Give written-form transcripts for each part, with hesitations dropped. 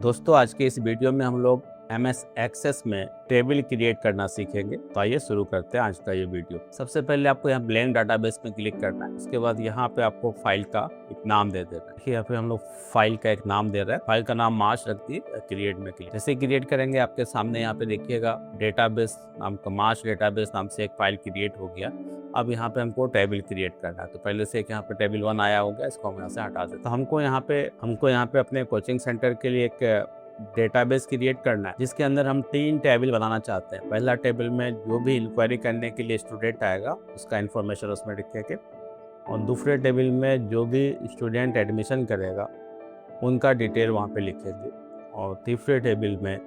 दोस्तों आज के इस वीडियो में हम लोग MS एक्सेस में टेबल क्रिएट करना सीखेंगे। तो आइए शुरू करते हैं आज का ये वीडियो। सबसे पहले आपको यहाँ ब्लैंक डाटाबेस में क्लिक करना है। उसके बाद यहाँ पे आपको फाइल का एक नाम दे देना है। यहाँ पे हम लोग फाइल का एक नाम दे रहे हैं। फाइल का नाम मार्च रख दी, क्रिएट में क्लिक। जैसे क्रिएट करेंगे आपके सामने यहाँ पे देखिएगा डेटाबेस नाम का मार्च डेटाबेस नाम से एक फाइल क्रिएट हो गया। अब यहाँ पे हमको टेबल क्रिएट करना है। तो पहले से एक यहाँ पे टेबल 1 आया होगा, इसको हम यहाँ से हटा देते हैं। तो हमको यहाँ पे अपने कोचिंग सेंटर के लिए एक डेटाबेस क्रिएट करना है, जिसके अंदर हम 3 टेबल बनाना चाहते हैं। पहला टेबल में जो भी इंक्वायरी करने के लिए स्टूडेंट आएगा उसका इन्फॉर्मेशन उसमें लिखेंगे, और दूसरे टेबल में जो भी स्टूडेंट एडमिशन करेगा उनका डिटेल वहाँ पे लिखेंगे, और तीसरे टेबल में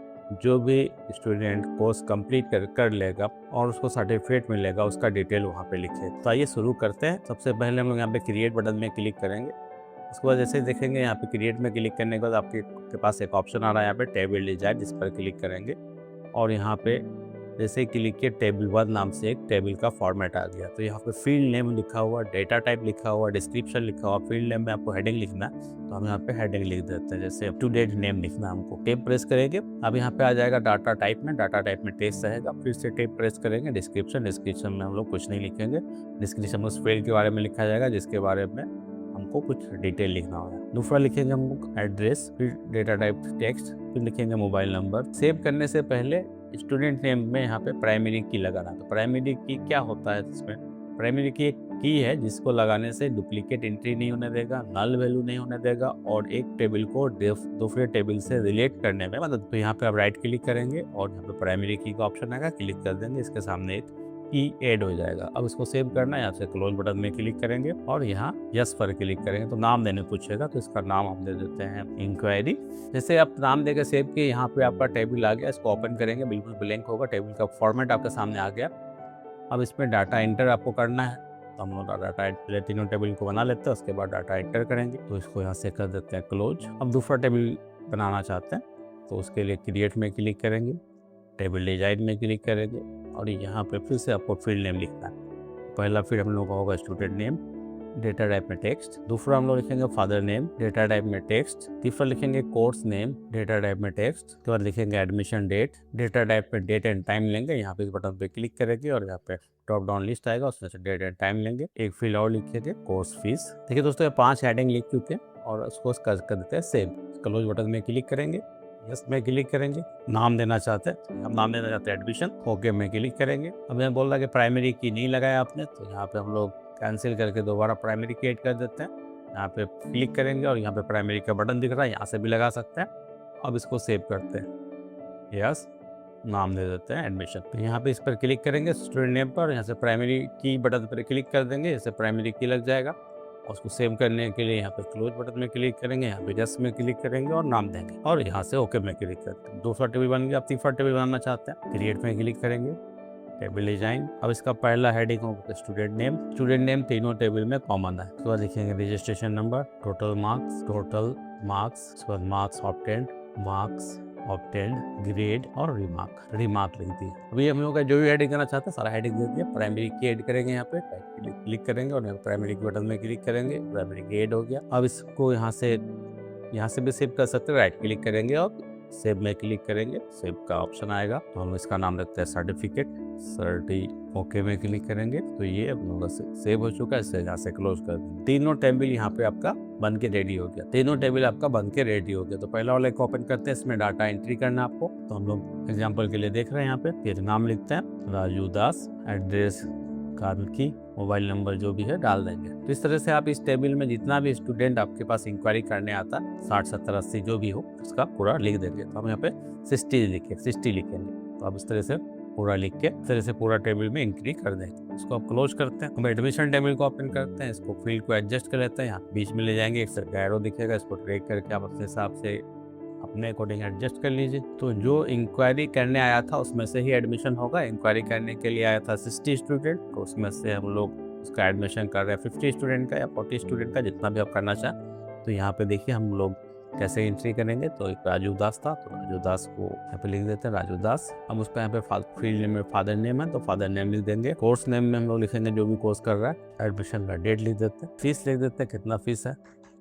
जो भी स्टूडेंट कोर्स कंप्लीट कर लेगा और उसको सर्टिफिकेट मिलेगा उसका डिटेल वहाँ पे लिखे। तो आइए शुरू करते हैं। सबसे पहले हम लोग यहाँ पे क्रिएट बटन में क्लिक करेंगे। उसके बाद जैसे देखेंगे यहाँ पे क्रिएट में क्लिक करने के बाद आपके पास एक ऑप्शन आ रहा है यहाँ पे टेबल डिजाइन, जिस पर क्लिक करेंगे और यहाँ पे जैसे क्लिक किए टेबल 1 नाम से एक टेबल का फॉर्मेट आ गया। तो यहाँ पे फील्ड नेम लिखा हुआ, डेटा टाइप लिखा हुआ, डिस्क्रिप्शन लिखा हुआ। फील्ड नेम में आपको हेडिंग लिखना है तो हम यहाँ पे हेडिंग लिख देते हैं, जैसे अप टू डेट नेम लिखना है हमको। टेप प्रेस करेंगे, अब यहाँ पे आ जाएगा डाटा टाइप में टेस्ट रहेगा। फिर से टेप प्रेस करेंगे, डिस्क्रिप्शन में हम लोग कुछ नहीं लिखेंगे। डिस्क्रिप्शन में उस फील्ड के बारे में लिखा जाएगा जिसके बारे में हमको कुछ डिटेल लिखना होगा। दूसरा लिखेंगे हम लोग एड्रेस, फिर डेटा टाइप टेक्स्ट, फिर लिखेंगे मोबाइल नंबर। सेव करने से पहले स्टूडेंट नेम में यहाँ पे प्राइमरी की लगाना। तो प्राइमरी की क्या होता है, इसमें प्राइमरी की एक की है जिसको लगाने से डुप्लीकेट एंट्री नहीं होने देगा, नल वैल्यू नहीं होने देगा, और एक टेबल को दूसरे टेबल से रिलेट करने में मदद। तो यहाँ पे आप राइट क्लिक करेंगे और यहाँ पे प्राइमरी की का ऑप्शन आएगा, क्लिक कर देंगे। इसके सामने एक की ऐड हो जाएगा। अब इसको सेव करना है, यहाँ से क्लोज बटन में क्लिक करेंगे और यहाँ यस पर क्लिक करेंगे। तो नाम देने पूछेगा, तो इसका नाम हम दे देते हैं इंक्वायरी। जैसे आप नाम देकर सेव किए, यहाँ पे आपका टेबल आ गया। इसको ओपन करेंगे, बिल्कुल ब्लैंक होगा, टेबल का फॉर्मेट आपके सामने आ गया। अब इसमें डाटा एंटर आपको करना है, तो हम लोग डाटा पहले तीनों टेबल को बना लेते हैं, उसके बाद डाटा एंटर करेंगे। तो इसको यहाँ से कर देते हैं क्लोज। अब दूसरा टेबल बनाना चाहते हैं तो उसके लिए क्रिएट में क्लिक करेंगे, टेबल डिजाइन में क्लिक करेंगे, और यहाँ पे फिर से आपको फील्ड नेम लिखना है। पहला फील्ड हम लोग का होगा स्टूडेंट नेम, डेटा टाइप में टेक्स्ट। दूसरा हम लोग लिखेंगे फादर नेम, डेटा टाइप में टेक्स्ट। तीसरा लिखेंगे कोर्स नेम, डेटा टाइप में टेक्स्ट। उसके बाद लिखेंगे एडमिशन डेट, डेटा टाइप में डेट एंड टाइम लेंगे। यहाँ पे इस बटन पे क्लिक करेंगे और यहाँ पे ड्रॉप डाउन लिस्ट आएगा, उसमें से डेट एंड टाइम लेंगे। एक फील्ड और लिखेंगे कोर्स फीस। देखिए दोस्तों, ये 5 हेडिंग लिख चुके हैं और उसको कर देते हैं सेव। क्लोज बटन में क्लिक करेंगे, यस में क्लिक करेंगे। नाम देना चाहते हैं, हम नाम देना चाहते हैं एडमिशन, ओके में क्लिक करेंगे। अब मैं बोल रहा कि प्राइमरी की नहीं लगाया आपने, तो यहाँ पे हम लोग कैंसिल करके दोबारा प्राइमरी की ऐड कर देते हैं। यहाँ पे क्लिक करेंगे और यहाँ पे प्राइमरी का बटन दिख रहा है, यहाँ से भी लगा सकते हैं। अब इसको सेव करते हैं, यस नाम दे देते हैं एडमिशन। तो यहाँ पे इस पर क्लिक करेंगे स्टूडेंट नेम पर, यहाँ से प्राइमरी की बटन पर क्लिक कर देंगे, जैसे प्राइमरी की लग जाएगा। और उसको सेव करने के लिए यहाँ पे क्लोज बटन में क्लिक करेंगे, यहाँ पे जस्ट में क्लिक करेंगे और नाम देंगे, और यहाँ से ओके में क्लिक करते हैं। दूसरा टेबल बन गया। आप तीसरा टेबल बनाना चाहते हैं, क्रिएट में क्लिक करेंगे, टेबल डिजाइन। अब इसका पहला हेडिंग होगा स्टूडेंट नेम। स्टूडेंट नेम तीनों टेबल में कॉमन है। उसके बाद लिखेंगे रजिस्ट्रेशन नंबर, टोटल मार्क्स, उसके बाद marks obtained, marks obtained, grade और रिमार्क लिख दी। अभी हम लोग का जो भी हेडिंग करना चाहते हैं सारा हेडिंग दे दिया। प्राइमरी की ऐड करेंगे, यहाँ पे क्लिक करेंगे और यहाँ प्राइमरी की बटन में क्लिक करेंगे, प्राइमरी की ऐड हो गया। अब इसको यहाँ से भी सेव कर सकते हैं, राइट क्लिक करेंगे और सेव में क्लिक करेंगे, सेव का ऑप्शन आएगा। तो हम इसका नाम रखते हैं सर्टिफिकेट, ओके में क्लिक करेंगे। तो ये अब लोगों से सेव हो चुका है, इसे यहाँ से क्लोज कर देंगे। तीनों टेबल यहाँ पे आपका बन के रेडी हो गया। तो पहला वाला एक ओपन करते हैं, इसमें डाटा एंट्री करना है आपको। तो हम लोग एग्जांपल के लिए देख रहे हैं, यहाँ पे फिर नाम लिखते हैं राजू दास, एड्रेस की, मोबाइल नंबर जो भी है डाल देंगे। तो इस तरह से आप इस टेबल में जितना भी स्टूडेंट आपके पास इंक्वायरी करने आता है, 60, 70, 80 जो भी हो, उसका पूरा लिख देंगे। तो हम यहाँ पे 60 लिखेंगे। तो आप इस तरह से पूरा लिख के इस तरह से पूरा टेबल में एंट्री कर देंगे। इसको आप क्लोज करते हैं। हम एडमिशन टेबल को ओपन करते हैं, इसको फील्ड को एडजस्ट कर लेते हैं, यहाँ बीच में ले जाएंगे, एक सर्कल एरो दिखेगा, इसको ड्रैग करके आप अपने हिसाब से अपने अकॉर्डिंग एडजस्ट कर लीजिए। तो जो इंक्वायरी करने आया था उसमें से ही एडमिशन होगा। इंक्वायरी करने के लिए आया था 60 स्टूडेंट, तो उसमें से हम लोग उसका एडमिशन कर रहे हैं 50 स्टूडेंट का या 40 स्टूडेंट का, जितना भी आप करना चाहें। तो यहाँ पे देखिए हम लोग कैसे एंट्री करेंगे। तो एक राजू दास था, तो राजू दास को यहाँ पे लिख देते हैं राजू दास। हम उस पर यहाँ पे फील्ड नेम में फादर नेम है, तो फादर नेम लिख देंगे। कोर्स नेम में हम लोग लिखेंगे जो भी कोर्स कर रहा है, एडमिशन का डेट लिख देते हैं, फीस लिख देते हैं कितना फीस है।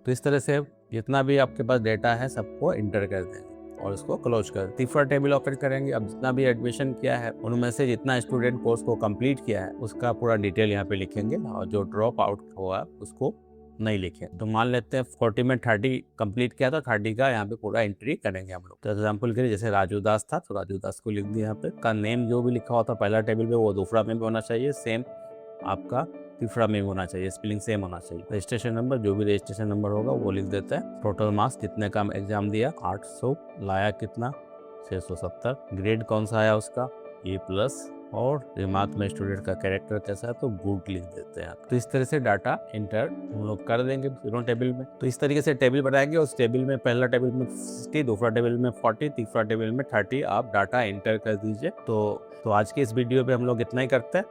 तो इस तरह से जितना भी आपके पास डेटा है सबको इंटर कर देंगे। और इसको क्लोज कर। तीसरा टेबल ओपन करेंगे। अब जितना भी एडमिशन किया है उनमें से जितना स्टूडेंट कोर्स को कंप्लीट किया है उसका पूरा डिटेल यहाँ पे लिखेंगे, और जो ड्रॉप आउट हुआ उसको नहीं लिखे। तो मान लेते हैं 40 में 30 कंप्लीट किया तो 30 का यहाँ पे पूरा एंट्री करेंगे हम लोग। तो एग्जाम्पल के लिए जैसे राजू दास था तो राजू दास को लिख दिया यहाँ पे। का नेम जो भी लिखा होता पहला टेबल पे वो दूसरा में भी होना चाहिए, सेम आपका तीसरा में होना चाहिए, स्पेलिंग सेम होना चाहिए। रजिस्ट्रेशन नंबर जो भी रजिस्ट्रेशन नंबर होगा वो लिख देते हैं। टोटल मार्क्स जितने का एग्जाम दिया 800, लाया कितना 670, ग्रेड कौन सा आया उसका E+, और रिमार्क में स्टूडेंट का कैरेक्टर कैसा है तो गुड लिख देते हैं। तो इस तरह से डाटा इंटर हम लोग कर देंगे दोनों टेबल में। तो इस तरीके से टेबल बनाएंगे। उस टेबल में पहला टेबल में 60, दूसरा टेबल में 40, तीसरा टेबल में 30 आप डाटा इंटर कर दीजिए। तो आज के इस वीडियो पे हम लोग इतना ही करते हैं,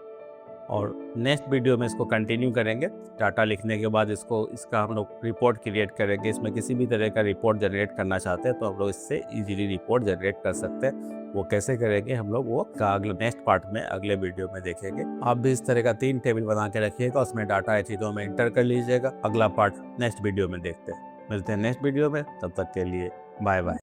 और नेक्स्ट वीडियो में इसको कंटिन्यू करेंगे। डाटा लिखने के बाद इसका हम लोग रिपोर्ट क्रिएट करेंगे। इसमें किसी भी तरह का रिपोर्ट जनरेट करना चाहते हैं तो हम लोग इससे इजीली रिपोर्ट जनरेट कर सकते हैं। वो कैसे करेंगे हम लोग वो अगले नेक्स्ट पार्ट में अगले वीडियो में देखेंगे। आप भी इस तरह का 3 टेबल बना के रखिएगा, उसमें डाटा चीज़ों में इंटर कर लीजिएगा। अगला पार्ट नेक्स्ट वीडियो में देखते हैं। मिलते हैं नेक्स्ट वीडियो में, तब तक के लिए बाय बाय।